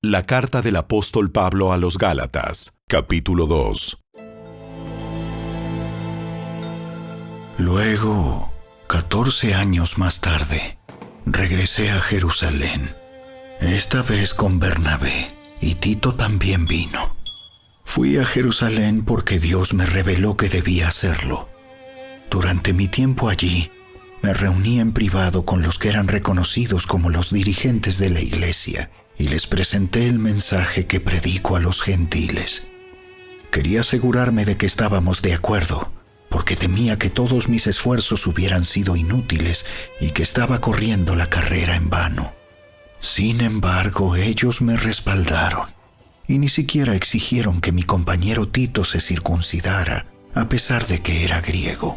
La carta del apóstol Pablo a los Gálatas, capítulo 2. Luego, 14 años más tarde, regresé a Jerusalén, esta vez con Bernabé, y Tito también vino. Fui a Jerusalén porque Dios me reveló que debía hacerlo. Durante mi tiempo allí, me reuní en privado con los que eran reconocidos como los dirigentes de la iglesia y les presenté el mensaje que predico a los gentiles. Quería asegurarme de que estábamos de acuerdo, porque temía que todos mis esfuerzos hubieran sido inútiles y que estaba corriendo la carrera en vano. Sin embargo, ellos me respaldaron y ni siquiera exigieron que mi compañero Tito se circuncidara, a pesar de que era griego.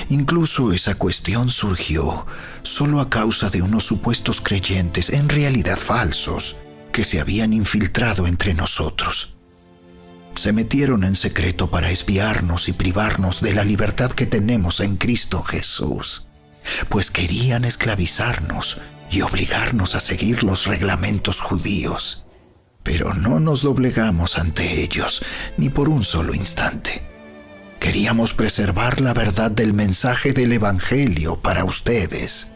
Incluso esa cuestión surgió solo a causa de unos supuestos creyentes, en realidad falsos, que se habían infiltrado entre nosotros. Se metieron en secreto para espiarnos y privarnos de la libertad que tenemos en Cristo Jesús, pues querían esclavizarnos y obligarnos a seguir los reglamentos judíos. Pero no nos doblegamos ante ellos, ni por un solo instante. Queríamos preservar la verdad del mensaje del Evangelio para ustedes.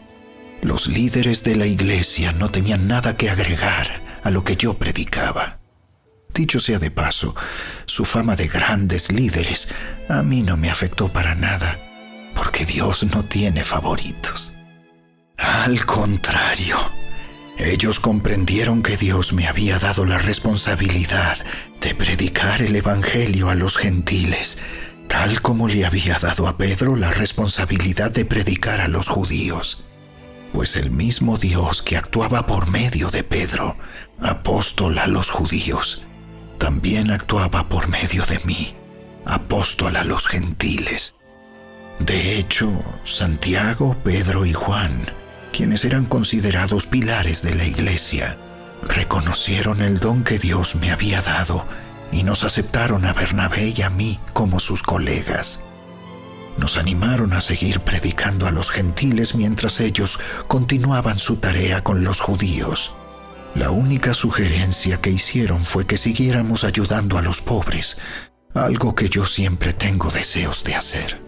Los líderes de la iglesia no tenían nada que agregar a lo que yo predicaba. Dicho sea de paso, su fama de grandes líderes a mí no me afectó para nada, porque Dios no tiene favoritos. Al contrario, ellos comprendieron que Dios me había dado la responsabilidad de predicar el Evangelio a los gentiles, tal como le había dado a Pedro la responsabilidad de predicar a los judíos. Pues el mismo Dios que actuaba por medio de Pedro, apóstol a los judíos, también actuaba por medio de mí, apóstol a los gentiles. De hecho, Santiago, Pedro y Juan, quienes eran considerados pilares de la iglesia, reconocieron el don que Dios me había dado y nos aceptaron a Bernabé y a mí como sus colegas. Nos animaron a seguir predicando a los gentiles mientras ellos continuaban su tarea con los judíos. La única sugerencia que hicieron fue que siguiéramos ayudando a los pobres, algo que yo siempre tengo deseos de hacer.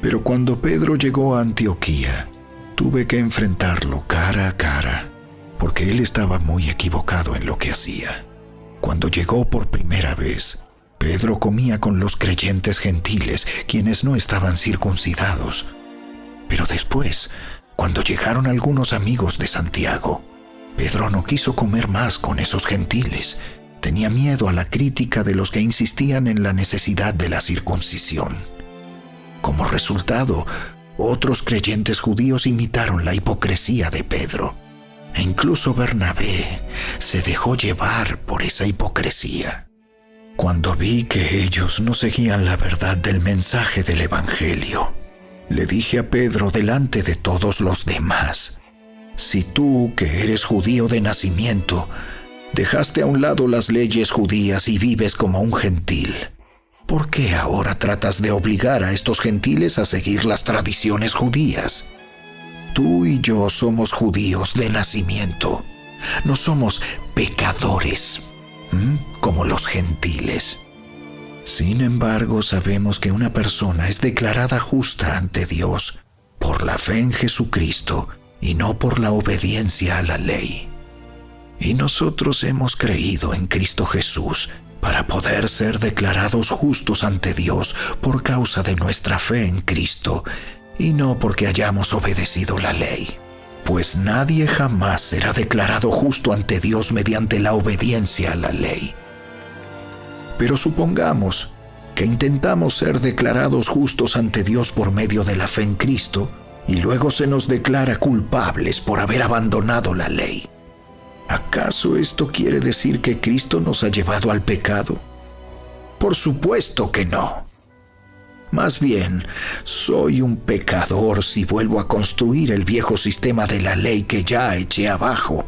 Pero cuando Pedro llegó a Antioquía, tuve que enfrentarlo cara a cara, porque él estaba muy equivocado en lo que hacía. Cuando llegó por primera vez, Pedro comía con los creyentes gentiles, quienes no estaban circuncidados. Pero después, cuando llegaron algunos amigos de Santiago, Pedro no quiso comer más con esos gentiles. Tenía miedo a la crítica de los que insistían en la necesidad de la circuncisión. Como resultado, otros creyentes judíos imitaron la hipocresía de Pedro. E incluso Bernabé se dejó llevar por esa hipocresía. Cuando vi que ellos no seguían la verdad del mensaje del Evangelio, le dije a Pedro delante de todos los demás: si tú, que eres judío de nacimiento, dejaste a un lado las leyes judías y vives como un gentil, ¿por qué ahora tratas de obligar a estos gentiles a seguir las tradiciones judías? Tú y yo somos judíos de nacimiento. No somos pecadores, como los gentiles. Sin embargo, sabemos que una persona es declarada justa ante Dios por la fe en Jesucristo y no por la obediencia a la ley. Y nosotros hemos creído en Cristo Jesús para poder ser declarados justos ante Dios por causa de nuestra fe en Cristo, y no porque hayamos obedecido la ley. Pues nadie jamás será declarado justo ante Dios mediante la obediencia a la ley. Pero supongamos que intentamos ser declarados justos ante Dios por medio de la fe en Cristo, y luego se nos declara culpables por haber abandonado la ley. ¿Acaso esto quiere decir que Cristo nos ha llevado al pecado? Por supuesto que no. Más bien, soy un pecador si vuelvo a construir el viejo sistema de la ley que ya eché abajo.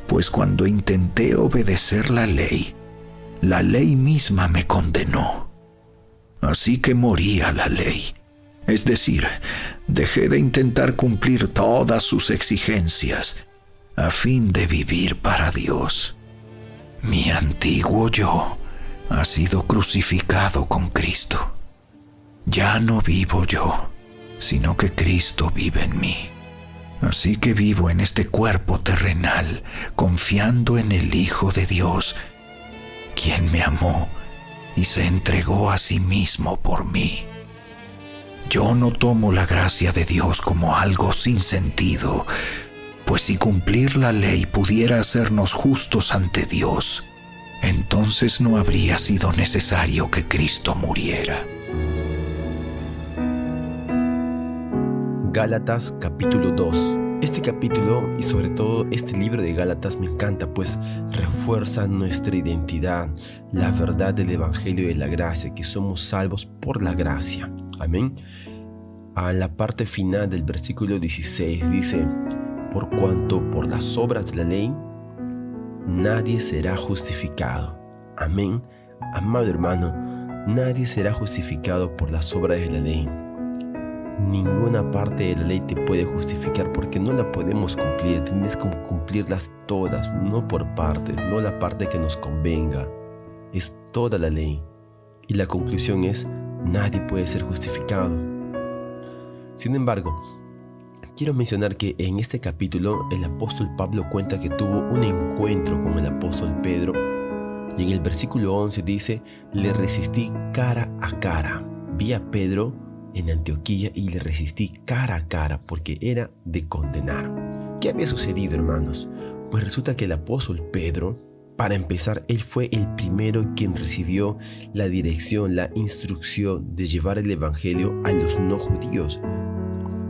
Pues cuando intenté obedecer la ley misma me condenó. Así que morí a la ley. Es decir, dejé de intentar cumplir todas sus exigencias a fin de vivir para Dios. Mi antiguo yo ha sido crucificado con Cristo. Ya no vivo yo, sino que Cristo vive en mí. Así que vivo en este cuerpo terrenal, confiando en el Hijo de Dios, quien me amó y se entregó a sí mismo por mí. Yo no tomo la gracia de Dios como algo sin sentido, pues si cumplir la ley pudiera hacernos justos ante Dios, entonces no habría sido necesario que Cristo muriera. Gálatas capítulo 2. Este capítulo y sobre todo este libro de Gálatas me encanta, pues refuerza nuestra identidad, la verdad del Evangelio de la gracia, que somos salvos por la gracia. Amén. A la parte final del versículo 16 dice: por cuanto por las obras de la ley nadie será justificado. Amén. Amado hermano, nadie será justificado por las obras de la ley. Ninguna parte de la ley te puede justificar porque no la podemos cumplir. Tienes que cumplirlas todas, no por partes, no la parte que nos convenga. Es toda la ley. Y la conclusión es: nadie puede ser justificado. Sin embargo, quiero mencionar que en este capítulo el apóstol Pablo cuenta que tuvo un encuentro con el apóstol Pedro. Y en el versículo 11 dice: le resistí cara a cara. Vi a Pedro en Antioquía y le resistí cara a cara porque era de condenar. ¿Qué había sucedido, hermanos? Pues resulta que el apóstol Pedro, para empezar, él fue el primero quien recibió la dirección, la instrucción de llevar el evangelio a los no judíos.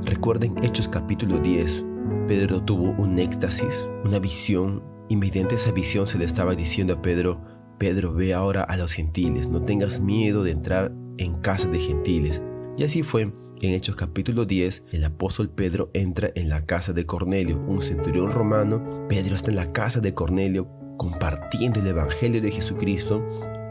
Recuerden Hechos capítulo 10, Pedro tuvo un éxtasis, una visión, y mediante esa visión se le estaba diciendo a Pedro: Pedro, ve ahora a los gentiles, no tengas miedo de entrar en casa de gentiles. Y así fue. En Hechos capítulo 10, el apóstol Pedro entra en la casa de Cornelio, un centurión romano. Pedro está en la casa de Cornelio compartiendo el evangelio de Jesucristo,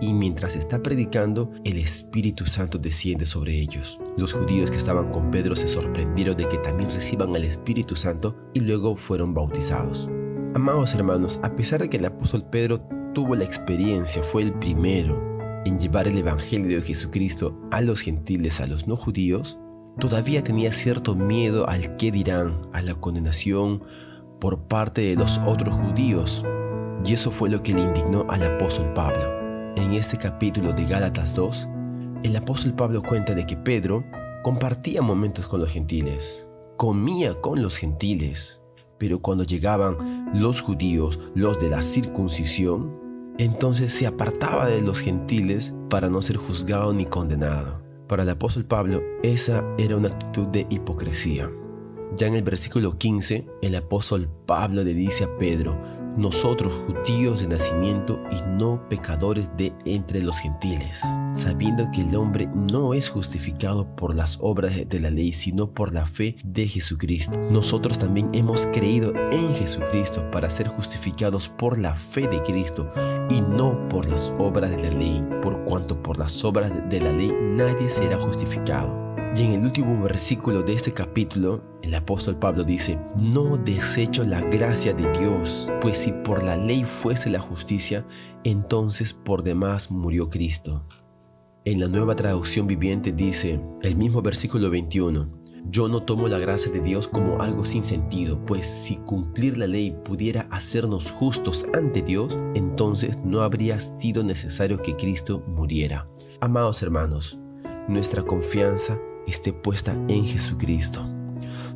y mientras está predicando, el Espíritu Santo desciende sobre ellos. Los judíos que estaban con Pedro se sorprendieron de que también reciban al Espíritu Santo y luego fueron bautizados. Amados hermanos, a pesar de que el apóstol Pedro tuvo la experiencia, fue el primero en llevar el evangelio de Jesucristo a los gentiles, a los no judíos, todavía tenía cierto miedo al qué dirán, a la condenación por parte de los otros judíos. Y eso fue lo que le indignó al apóstol Pablo. En este capítulo de Gálatas 2, el apóstol Pablo cuenta de que Pedro compartía momentos con los gentiles, comía con los gentiles, pero cuando llegaban los judíos, los de la circuncisión, entonces se apartaba de los gentiles para no ser juzgado ni condenado. Para el apóstol Pablo, esa era una actitud de hipocresía. Ya en el versículo 15, el apóstol Pablo le dice a Pedro: nosotros judíos de nacimiento y no pecadores de entre los gentiles, sabiendo que el hombre no es justificado por las obras de la ley, sino por la fe de Jesucristo. Nosotros también hemos creído en Jesucristo para ser justificados por la fe de Cristo y no por las obras de la ley, por cuanto por las obras de la ley nadie será justificado. Y en el último versículo de este capítulo, el apóstol Pablo dice: no desecho la gracia de Dios, pues si por la ley fuese la justicia, entonces por demás murió Cristo. En la Nueva Traducción Viviente dice, el mismo versículo 21, yo no tomo la gracia de Dios como algo sin sentido, pues si cumplir la ley pudiera hacernos justos ante Dios, entonces no habría sido necesario que Cristo muriera. Amados hermanos, nuestra confianza esté puesta en Jesucristo.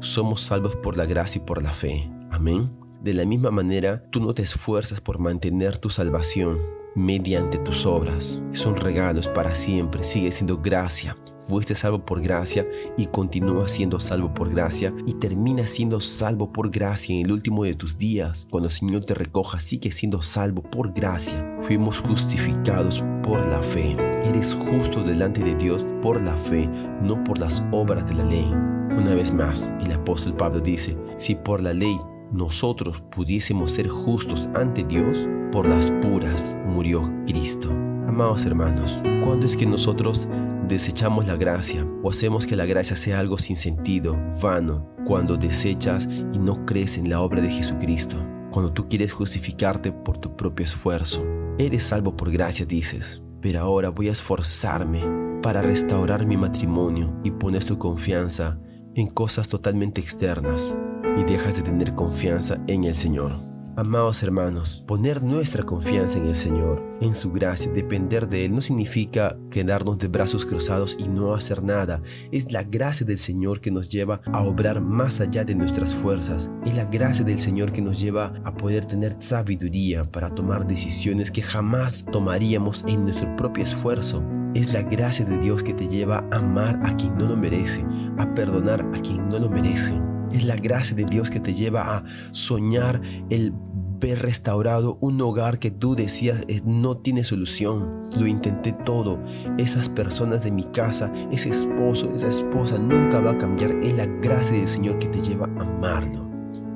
Somos salvos por la gracia y por la fe. Amén. De la misma manera, tú no te esfuerzas por mantener tu salvación mediante tus obras. Son regalos para siempre. Sigue siendo gracia. Fuiste salvo por gracia y continúa siendo salvo por gracia y termina siendo salvo por gracia en el último de tus días. Cuando el Señor te recoja, sigue siendo salvo por gracia. Fuimos justificados por la fe. Eres justo delante de Dios por la fe, no por las obras de la ley. Una vez más, el apóstol Pablo dice, si por la ley nosotros pudiésemos ser justos ante Dios, por las puras murió Cristo. Amados hermanos, ¿cuándo es que nosotros desechamos la gracia o hacemos que la gracia sea algo sin sentido, vano, cuando desechas y no crees en la obra de Jesucristo? cuando tú quieres justificarte por tu propio esfuerzo. Eres salvo por gracia, dices, pero ahora voy a esforzarme para restaurar mi matrimonio y pones tu confianza en cosas totalmente externas y dejas de tener confianza en el Señor. Amados hermanos, poner nuestra confianza en el Señor, en su gracia, depender de Él, no significa quedarnos de brazos cruzados y no hacer nada. Es la gracia del Señor que nos lleva a obrar más allá de nuestras fuerzas. Es la gracia del Señor que nos lleva a poder tener sabiduría para tomar decisiones que jamás tomaríamos en nuestro propio esfuerzo. Es la gracia de Dios que te lleva a amar a quien no lo merece, a perdonar a quien no lo merece. Es la gracia de Dios que te lleva a soñar el ver restaurado un hogar que tú decías no tiene solución. Lo intenté todo. Esas personas de mi casa, ese esposo, esa esposa nunca va a cambiar. Es la gracia del Señor que te lleva a amarlo.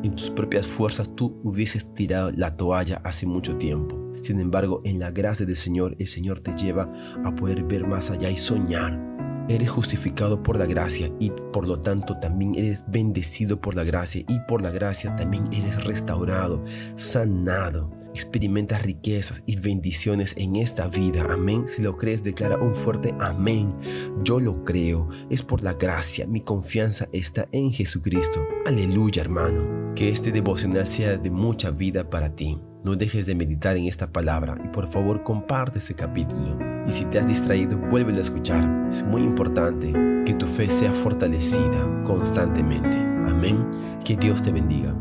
En tus propias fuerzas tú hubieses tirado la toalla hace mucho tiempo. Sin embargo, en la gracia del Señor, el Señor te lleva a poder ver más allá y soñar. Eres justificado por la gracia y por lo tanto también eres bendecido por la gracia y por la gracia también eres restaurado, sanado. Experimentas riquezas y bendiciones en esta vida. Amén. Si lo crees, declara un fuerte amén. Yo lo creo. Es por la gracia. Mi confianza está en Jesucristo. Aleluya, hermano. Que este devocional sea de mucha vida para ti. No dejes de meditar en esta palabra y por favor comparte este capítulo. Y si te has distraído, vuélvelo a escuchar. Es muy importante que tu fe sea fortalecida constantemente. Amén. Que Dios te bendiga.